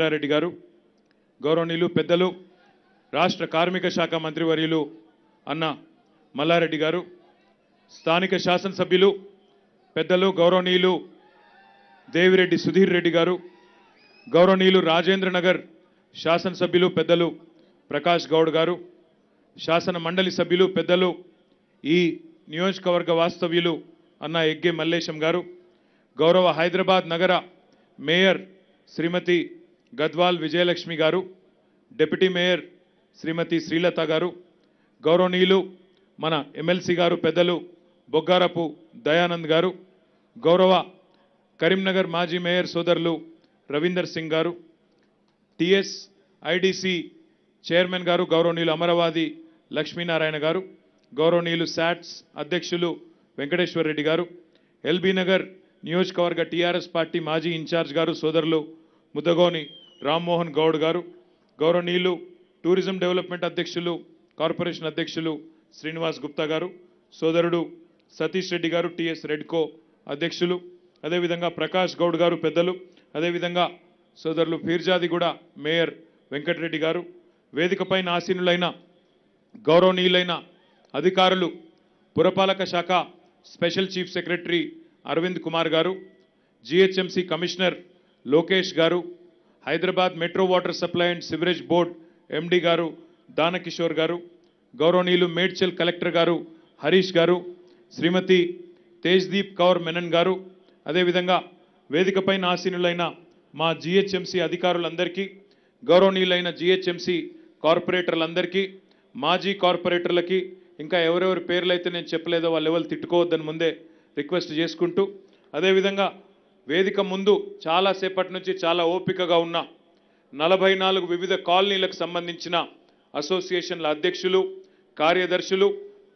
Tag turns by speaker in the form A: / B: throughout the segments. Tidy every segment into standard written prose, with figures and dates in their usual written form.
A: రెడ్డి గారు, గౌరవనీయులు పెద్దలు రాష్ట్ర కార్మిక శాఖ మంత్రివర్యులు అన్న మల్లారెడ్డి గారు, స్థానిక శాసనసభ్యులు పెద్దలు గౌరవనీయులు దేవిరెడ్డి సుధీర్ రెడ్డి గారు, గౌరవనీయులు రాజేంద్ర నగర్ శాసనసభ్యులు పెద్దలు ప్రకాష్ గౌడ్ గారు, శాసన మండలి సభ్యులు పెద్దలు ఈ నియోజకవర్గ వాస్తవ్యులు అన్న ఎగ్గే మల్లేశం గారు, గౌరవ హైదరాబాద్ నగర మేయర్ శ్రీమతి గద్వాల్ విజయలక్ష్మి గారు, డిప్యూటీ మేయర్ శ్రీమతి శ్రీలత గారు, గౌరవనీయులు మన ఎమ్మెల్సీ గారు పెద్దలు బొగ్గారపు దయానంద్ గారు, గౌరవ కరీంనగర్ మాజీ మేయర్ సోదరులు రవీందర్ సింగ్ గారు, టిఎస్ ఐడిసి చైర్మన్ గారు గౌరవనీయులు అమరవాది లక్ష్మీనారాయణ గారు, గౌరవనీయులు శాట్స్ అధ్యక్షులు వెంకటేశ్వర్ రెడ్డి గారు, ఎల్బీ నగర్ నియోజకవర్గ టీఆర్ఎస్ పార్టీ మాజీ ఇన్ఛార్జ్ గారు సోదరులు ముద్దగోని రామ్మోహన్ గౌడ్ గారు, గౌరవనీయులు టూరిజం డెవలప్మెంట్ అధ్యక్షులు కార్పొరేషన్ అధ్యక్షులు శ్రీనివాస్ గుప్తా గారు, సోదరుడు సతీష్ రెడ్డి గారు టిఎస్ రెడ్కో అధ్యక్షులు, అదేవిధంగా ప్రకాష్ గౌడ్ గారు పెద్దలు, అదేవిధంగా సోదరులు ఫీర్జాదిగూడ మేయర్ వెంకటరెడ్డి గారు, వేదికపైన ఆసీనులైన గౌరవనీయులైన అధికారులు పురపాలక శాఖ special chief secretary Arvind Kumar garu, GHMC commissioner Lokesh garu, Hyderabad metro water supply and sewerage board MD garu Danakishore గారు, గౌరవనీయులు మేడ్చల్ కలెక్టర్ గారు హరీష్ గారు, శ్రీమతి తేజ్దీప్ కౌర్ మెనన్ గారు, అదేవిధంగా వేదికపైన ఆసీనులైన మా జిహెచ్ఎంసీ అధికారులందరికీ, గౌరవనీయులైన జిహెచ్ఎంసీ కార్పొరేటర్లందరికీ, మాజీ కార్పొరేటర్లకి, ఇంకా ఎవరెవరి పేర్లు అయితే నేను చెప్పలేదో వాళ్ళు ఎవరు తిట్టుకోవద్దని ముందే రిక్వెస్ట్ చేసుకుంటూ, అదేవిధంగా వేదిక ముందు చాలాసేపటి నుంచి చాలా ఓపికగా ఉన్న 44 వివిధ కాలనీలకు సంబంధించిన అసోసియేషన్ల అధ్యక్షులు కార్యదర్శులు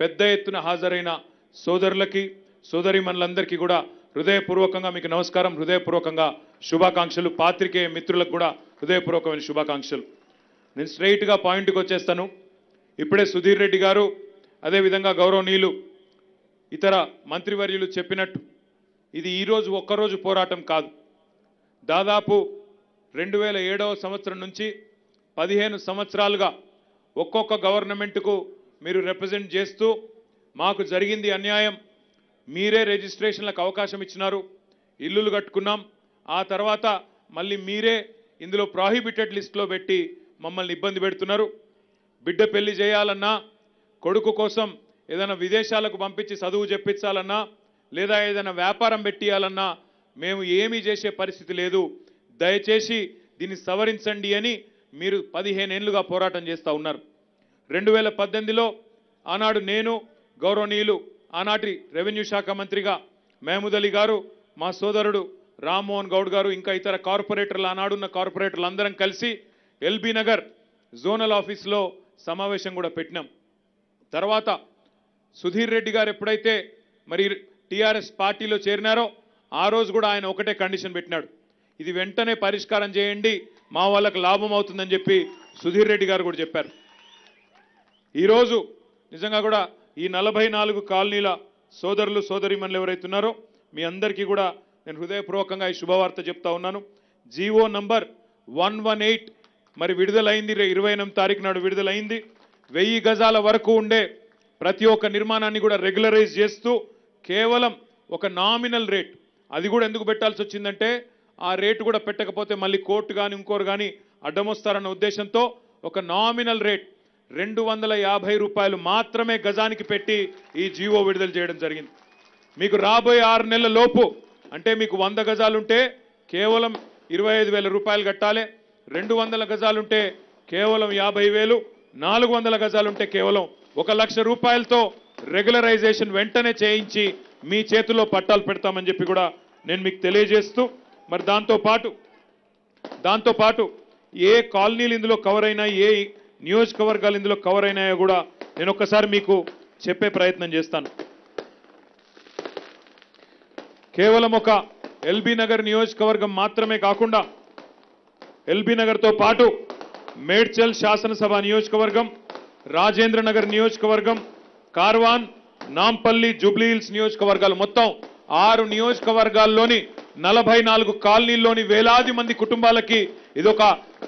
A: పెద్ద ఎత్తున హాజరైన సోదరులకి సోదరీమణులందరికీ కూడా హృదయపూర్వకంగా మీకు నమస్కారం, హృదయపూర్వకంగా శుభాకాంక్షలు. పాత్రికేయ మిత్రులకు కూడా హృదయపూర్వకమైన శుభాకాంక్షలు. నేను స్ట్రైట్గా పాయింట్కి వచ్చేస్తాను. ఇప్పుడే సుధీర్ రెడ్డి గారు అదేవిధంగా గౌరవనీయులు ఇతర మంత్రివర్యులు చెప్పినట్టు ఇది ఈరోజు ఒక్కరోజు పోరాటం కాదు. దాదాపు 2007వ సంవత్సరం నుంచి 15 సంవత్సరాలుగా ఒక్కొక్క గవర్నమెంట్కు మీరు రిప్రజెంట్ చేస్తూ మాకు జరిగింది అన్యాయం, మీరే రిజిస్ట్రేషన్లకు అవకాశం ఇచ్చినారు, ఇల్లులు కట్టుకున్నాం, ఆ తర్వాత మళ్ళీ మీరే ఇందులో ప్రాహిబిటెడ్ లిస్ట్లో పెట్టి మమ్మల్ని ఇబ్బంది పెడుతున్నారు. బిడ్డ పెళ్లి చేయాలన్నా, కొడుకు కోసం ఏదైనా విదేశాలకు పంపించి చదువు చెప్పించాలన్నా, లేదా ఏదైనా వ్యాపారం పెట్టియాలన్నా మేము ఏమీ చేసే పరిస్థితి లేదు, దయచేసి దీన్ని సవరించండి అని మీరు 15 ఏళ్లుగా పోరాటం చేస్తూ ఉన్నారు. 2018లో ఆనాడు నేను గౌరవనీయులు ఆనాటి రెవెన్యూ శాఖ మంత్రిగా మహమూద్ అలీ గారు, మా సోదరుడు రామ్మోహన్ గౌడ్ గారు, ఇంకా ఇతర కార్పొరేటర్లు ఆనాడున్న కార్పొరేటర్లు అందరం కలిసి ఎల్బీ నగర్ జోనల్ ఆఫీస్లో సమావేశం కూడా పెట్టినాం. తర్వాత సుధీర్ రెడ్డి గారు ఎప్పుడైతే మరి టీఆర్ఎస్ పార్టీలో చేరినారో ఆ రోజు కూడా ఆయన ఒకటే కండిషన్ పెట్టినాడు, ఇది వెంటనే పరిష్కారం చేయండి, మా వాళ్ళకు లాభం అవుతుందని చెప్పి సుధీర్ రెడ్డి గారు కూడా చెప్పారు. ఈరోజు నిజంగా కూడా ఈ 44 కాలనీల సోదరులు సోదరీమణులు ఎవరైతున్నారో మీ అందరికీ కూడా నేను హృదయపూర్వకంగా ఈ శుభవార్త చెప్తా ఉన్నాను. జీవో నంబర్ 118 మరి విడుదలైంది, 28వ తారీఖు నాడు విడుదలైంది. 1000 గజాల వరకు ఉండే ప్రతి ఒక్క నిర్మాణాన్ని కూడా రెగ్యులరైజ్ చేస్తూ కేవలం ఒక నామినల్ రేట్, అది కూడా ఎందుకు పెట్టాల్సి వచ్చిందంటే ఆ రేటు కూడా పెట్టకపోతే మళ్ళీ కోర్టు కానీ ఇంకోరు కానీ అడ్డమొస్తారన్న ఉద్దేశంతో ఒక నామినల్ రేట్ 250 రూపాయలు మాత్రమే గజానికి పెట్టి ఈ జీవో విడుదల చేయడం జరిగింది. మీకు రాబోయే 6 నెలల లోపు అంటే మీకు 100 గజాలుంటే కేవలం 25,000 రూపాయలు కట్టాలి, 200 గజాలుంటే కేవలం 50,000, 400 గజాలుంటే కేవలం 1,00,000 రూపాయలతో రెగ్యులరైజేషన్ వెంటనే చేయించి మీ చేతుల్లో పట్టాలు పెడతామని చెప్పి కూడా నేను మీకు తెలియజేస్తూ, మరి దాంతోపాటు ఏ కాలనీలు ఇందులో కవర్ అయినా, ఏ నియోజకవర్గాలు ఇందులో కవర్ అయినాయో కూడా నేను ఒక్కసారి మీకు చెప్పే ప్రయత్నం చేస్తాను. కేవలం ఒక ఎల్బీ నగర్ నియోజకవర్గం మాత్రమే కాకుండా ఎల్బీ నగర్తో పాటు మేడ్చల్ శాసనసభ నియోజకవర్గం, రాజేంద్ర నగర్ నియోజకవర్గం, కార్వాన్, నాంపల్లి, జూబ్లీహిల్స్ నియోజకవర్గాలు మొత్తం 6 నియోజకవర్గాల్లోని 44 కాలనీల్లోని వేలాది మంది కుటుంబాలకి ఇదొక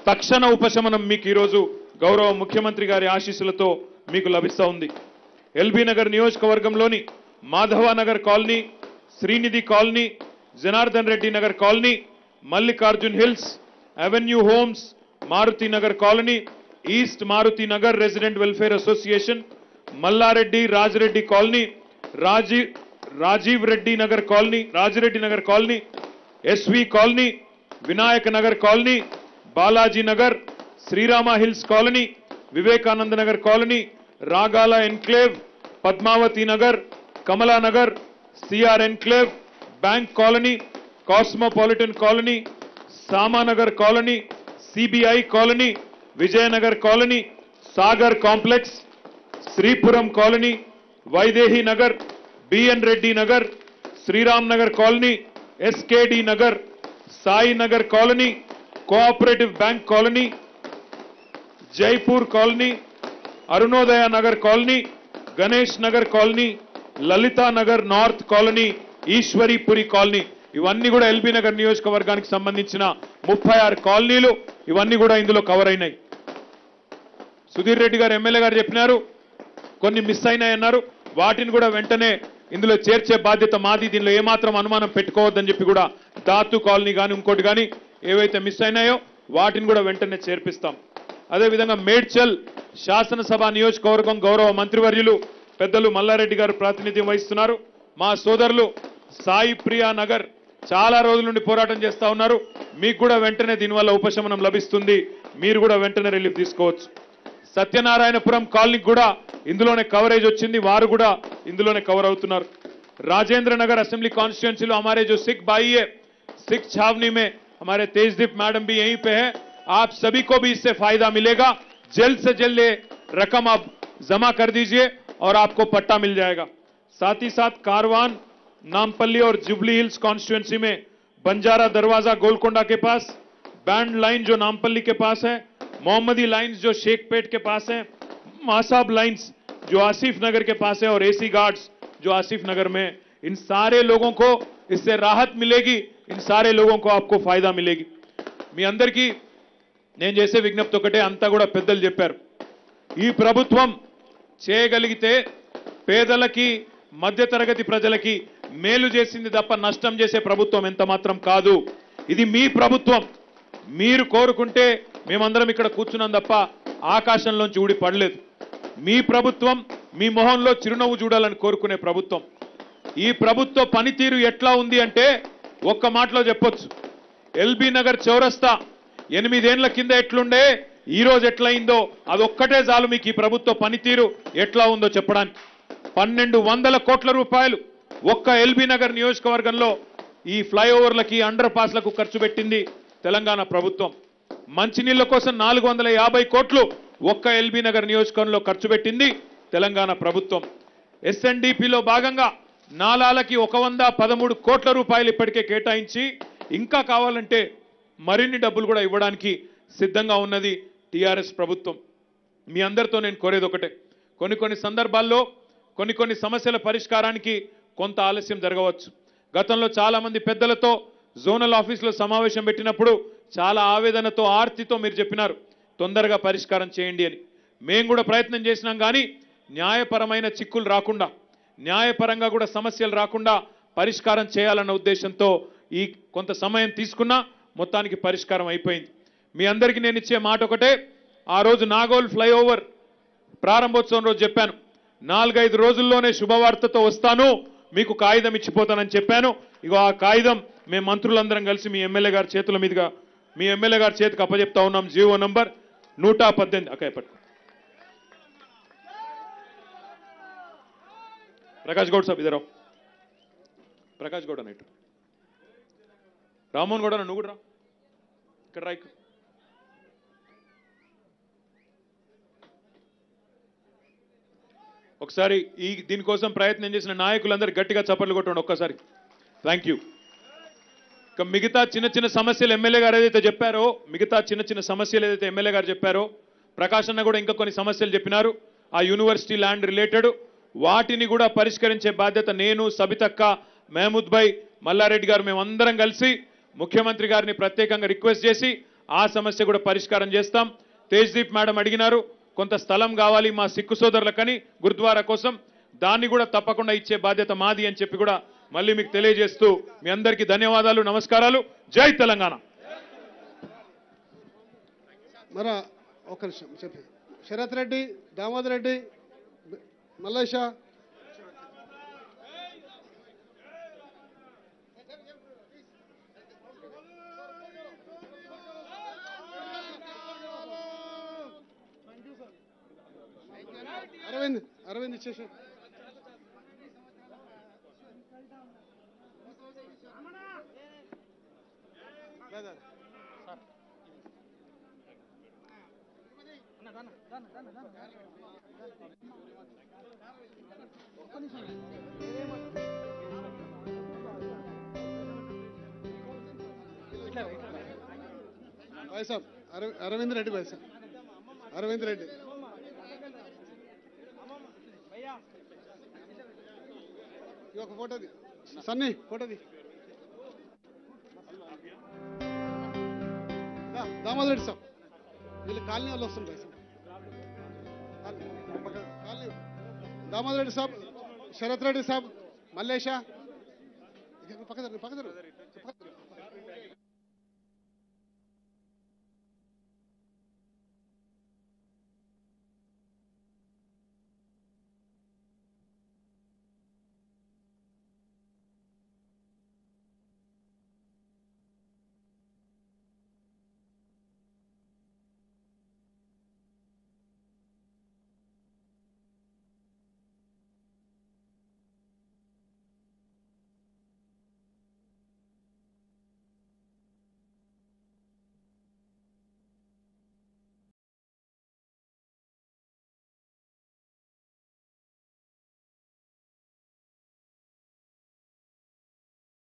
A: తక్షణ ఉపశమనం మీకు ఈరోజు గౌరవ ముఖ్యమంత్రి గారి ఆశీస్సులతో మీకు లభిస్తూ ఉంది. ఎల్బీ నగర్ నియోజకవర్గంలోని Madhavanagar colony, Srinidhi colony, Janardhan Reddy Nagar colony, Mallikarjun hills, avenue homes, Maruthi Nagar colony, east Maruthi Nagar resident welfare association, Mallareddy Rajireddy colony, Rajiv Reddy Nagar colony, Rajireddy Nagar colony, SV colony, Vinayaka Nagar colony, Balaji Nagar, Srirama hills colony, Vivekananda Nagar colony, Ragala enclave, Padmavathi Nagar, Kamala Nagar, CR enclave, bank colony, cosmopolitan colony, Samanagar colony, CBI colony, Vijayanagar colony, Sagar complex, Sripuram colony, Vaidehi Nagar, BN Reddy Nagar, Sriram Nagar colony, SKD Nagar, Sai Nagar colony, cooperative bank colony, Jaipur colony, Arunodaya Nagar colony, Ganesh Nagar colony, Lalitha Nagar north colony, Eshwaripuri colony, ఇవన్నీ కూడా LB Nagar నియోజకవర్గానికి సంబంధించిన 36 కాలనీలు. ఇవన్నీ కూడా ఇందులో cover అయినాయి. సుధీర్ రెడ్డి గారు ఎమ్మెల్యే గారు చెప్పినారు, కొన్ని మిస్ అయినాయన్నారు. వాటిని కూడా వెంటనే ఇందులో చేర్చే బాధ్యత మాది. దీనిలో ఏమాత్రం అనుమానం పెట్టుకోవద్దని చెప్పి కూడా దాతు కాలనీ కానీ ఇంకోటి కానీ ఏవైతే మిస్ అయినాయో వాటిని కూడా వెంటనే చేర్పిస్తాం. అదేవిధంగా మేడ్చల్ శాసనసభ నియోజకవర్గం గౌరవ మంత్రివర్యులు పెద్దలు మల్లారెడ్డి గారు ప్రాతినిధ్యం వహిస్తున్నారు. మా సోదరులు సాయి ప్రియా నగర్ చాలా రోజుల నుండి పోరాటం చేస్తా ఉన్నారు. మీకు కూడా వెంటనే దీనివల్ల ఉపశమనం లభిస్తుంది. మీరు కూడా వెంటనే రిలీఫ్ తీసుకోవచ్చు. సత్యనారాయణపురం కాలనీకి కూడా ఇందులోనే కవరేజ్ వచ్చింది. వారు కూడా ఇందులోనే కవర్ అవుతున్నారు. राजेंद्र नगर असेंबली कॉन्स्टिट्यूएंसी लो हमारे जो सिख भाई है, सिख छावनी में हमारे तेजदीप मैडम भी यहीं पे है. आप सभी को भी इससे फायदा मिलेगा. जल्द से जल्द ये रकम आप जमा कर दीजिए और आपको पट्टा मिल जाएगा. साथ ही साथ कारवान, नामपल्ली और जुबली हिल्स कॉन्स्टिट्यूएंसी में बंजारा दरवाजा गोलकोंडा के पास, बैंड लाइन जो नामपल्ली के पास है, मोहम्मदी लाइन्स जो शेखपेट के पास है, मासाब लाइन्स जो आसिफ नगर के पास है और एसी गार्ड्स जो आसिफ नगर में, इन सारे लोगों को इससे राहत मिलेगी. इन सारे लोगों को आपको फायदा मिलेगी. మీ అందరికీ నేను చేసే విజ్ఞప్తి ఒకటే, అంతా కూడా పెద్దలు చెప్పారు. ఈ ప్రభుత్వం చేయగలిగితే పేదలకి, మధ్యతరగతి ప్రజలకి మేలు చేసింది తప్ప నష్టం చేసే ప్రభుత్వం ఎంత మాత్రం కాదు. ఇది మీ ప్రభుత్వం. మీరు కోరుకుంటే మేమందరం ఇక్కడ కూర్చున్నాం తప్ప ఆకాశంలోంచి ఊడి పడలేదు. మీ ప్రభుత్వం మీ మొహంలో చిరునవ్వు చూడాలని కోరుకునే ప్రభుత్వం. ఈ ప్రభుత్వ పనితీరు ఎట్లా ఉంది అంటే ఒక్క మాటలో చెప్పొచ్చు. ఎల్బీ నగర్ చౌరస్తా 8 ఏళ్ల కింద ఎట్లుండే, ఈ రోజు ఎట్లయిందో అదొక్కటే చాలు మీకు ఈ ప్రభుత్వ పనితీరు ఎట్లా ఉందో చెప్పడానికి. 1200 కోట్ల రూపాయలు ఒక్క ఎల్బీ నగర్ నియోజకవర్గంలో ఈ ఫ్లైఓవర్లకి, అండర్ పాస్లకు ఖర్చు పెట్టింది తెలంగాణ ప్రభుత్వం. మంచినీళ్ల కోసం 450 కోట్లు ఒక్క ఎల్బీ నగర్ నియోజకవర్గంలో ఖర్చు పెట్టింది తెలంగాణ ప్రభుత్వం. ఎస్ఎన్డిపిలో భాగంగా నాలాలకి 113 కోట్ల రూపాయలు ఇప్పటికే కేటాయించి ఇంకా కావాలంటే మరిన్ని డబ్బులు కూడా ఇవ్వడానికి సిద్ధంగా ఉన్నది టీఆర్ఎస్ ప్రభుత్వం. మీ అందరితో నేను కోరేది ఒకటే, కొన్ని సందర్భాల్లో కొన్ని సమస్యల పరిష్కారానికి కొంత ఆలస్యం జరగవచ్చు. గతంలో చాలా మంది పెద్దలతో జోనల్ ఆఫీసులో సమావేశం పెట్టినప్పుడు చాలా ఆవేదనతో, ఆర్తితో మీరు చెప్పినారు తొందరగా పరిష్కారం చేయండి అని. మేము కూడా ప్రయత్నం చేసినాం. కానీ న్యాయపరమైన చిక్కులు రాకుండా, న్యాయపరంగా కూడా సమస్యలు రాకుండా పరిష్కారం చేయాలన్న ఉద్దేశంతో ఈ కొంత సమయం తీసుకున్నా మొత్తానికి పరిష్కారం అయిపోయింది. మీ అందరికీ నేను ఇచ్చే మాట ఒకటే, ఆ రోజు నాగోల్ ఫ్లైఓవర్ ప్రారంభోత్సవం రోజు చెప్పాను, 4-5 రోజుల్లోనే శుభవార్తతో వస్తాను, మీకు కాగితం ఇచ్చిపోతానని చెప్పాను. ఇగో ఆ కాగితం మేము మంత్రులందరం కలిసి మీ ఎమ్మెల్యే గారి చేతుల మీదుగా, మీ ఎమ్మెల్యే గారి చేతికి అప్పచెప్తా ఉన్నాం. GO number 118. అక్కడ పట్టుకో ప్రకాష్ గౌడ్ సాబ్, ఇద్దరు ప్రకాష్ గౌడ్ అన్నట్టు, రామ్మోహన్ గౌడ నువ్వు కూడా రా, ఇక్కడ రా. ఒకసారి దీనికోసం ప్రయత్నం చేసిన నాయకులందరూ గట్టిగా చప్పట్లు కొట్టండి ఒక్కసారి. Thank you. ఇక మిగతా చిన్న సమస్యలు ఎమ్మెల్యే గారు ఏదైతే చెప్పారో, ఎమ్మెల్యే గారు చెప్పారో, ప్రకాష్ అన్న కూడా ఇంకా కొన్ని సమస్యలు చెప్పినారు. ఆ యూనివర్సిటీ ల్యాండ్ రిలేటెడ్ వాటిని కూడా పరిష్కరించే బాధ్యత నేను, సబితక్క, మహమూద్ భాయ్, మల్లారెడ్డి గారు మేమందరం కలిసి ముఖ్యమంత్రి గారిని ప్రత్యేకంగా రిక్వెస్ట్ చేసి ఆ సమస్య కూడా పరిష్కారం చేస్తాం. తేజ్దీప్ మేడం అడిగినారు, కొంత స్థలం కావాలి మా సిక్కు సోదరులకని గురుద్వారా కోసం, దాన్ని కూడా తప్పకుండా ఇచ్చే బాధ్యత మాది అని చెప్పి కూడా మళ్ళీ మీకు తెలియజేస్తూ మీ అందరికీ ధన్యవాదాలు, నమస్కారాలు. జై తెలంగాణ.
B: మరో ఒక నిమిషం చెప్పి శరత్ రెడ్డి, దామోదర్ రెడ్డి, మల్లేష, అరవింద్ అరవింద్ ఇచ్చేసి भाई साहब अरविंद रेड्डी भाई साहब अरविंद रेड्डी ఒక ఫోటో ది సన్నీ ఫోటో ది దామోదర్ రెడ్డి సాబ్ వీళ్ళు కాలనీ వాళ్ళు వస్తుంటారు కాలనీ దామోదర్ రెడ్డి సాబ్ శరత్ రెడ్డి సాబ్ మల్లేష పక్కదరు